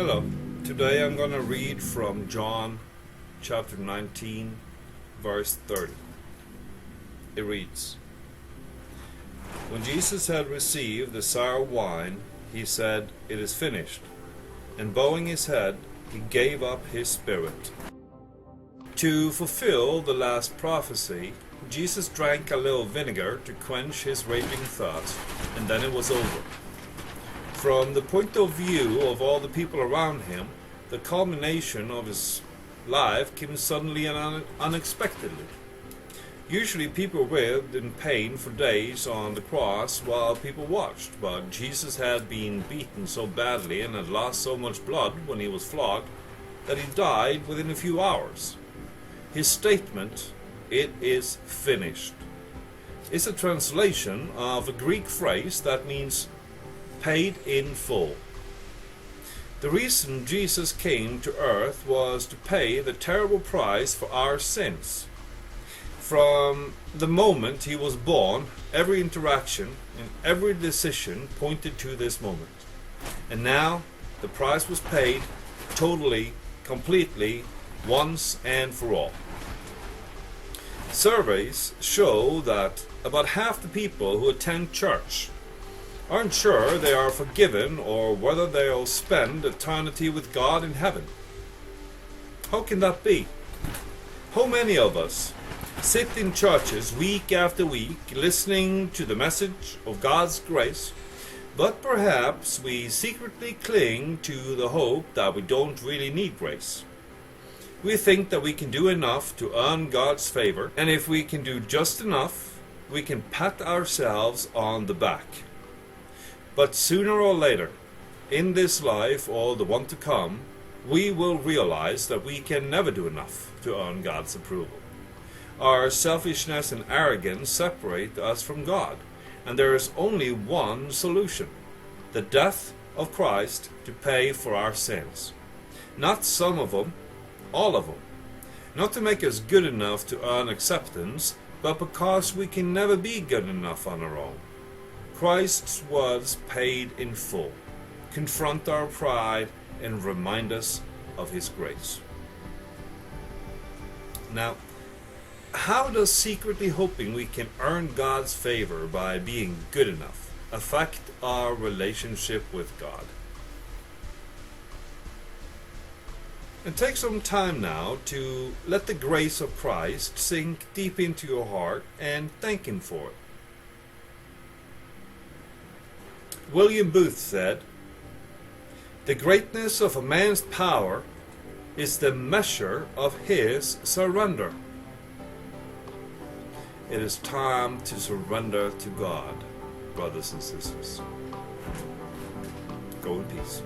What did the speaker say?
Hello. Today I'm going to read from John chapter 19, verse 30. It reads, "When Jesus had received the sour wine, he said, 'It is finished.' And bowing his head, he gave up his spirit." To fulfill the last prophecy, Jesus drank a little vinegar to quench his raging thirst, and then it was over. From the point of view of all the people around him, the culmination of his life came suddenly and unexpectedly. Usually people writhed in pain for days on the cross while people watched, but Jesus had been beaten so badly and had lost so much blood when he was flogged that he died within a few hours. His statement, "It is finished," is a translation of a Greek phrase that means paid in full. The reason Jesus came to earth was to pay the terrible price for our sins. From the moment he was born, every interaction and every decision pointed to this moment. And now the price was paid totally, completely, once and for all. Surveys show that about half the people who attend church aren't sure they are forgiven or whether they'll spend eternity with God in heaven. How can that be? How many of us sit in churches week after week listening to the message of God's grace, but perhaps we secretly cling to the hope that we don't really need grace? We think that we can do enough to earn God's favor, and if we can do just enough, we can pat ourselves on the back. But sooner or later, in this life or the one to come, we will realize that we can never do enough to earn God's approval. Our selfishness and arrogance separate us from God, and there is only one solution: the death of Christ to pay for our sins. Not some of them, all of them. Not to make us good enough to earn acceptance, but because we can never be good enough on our own. Christ was paid in full. Confront our pride and remind us of his grace. Now, how does secretly hoping we can earn God's favor by being good enough affect our relationship with God? And take some time now to let the grace of Christ sink deep into your heart and thank him for it. William Booth said, "The greatness of a man's power is the measure of his surrender." It is time to surrender to God, brothers and sisters. Go in peace.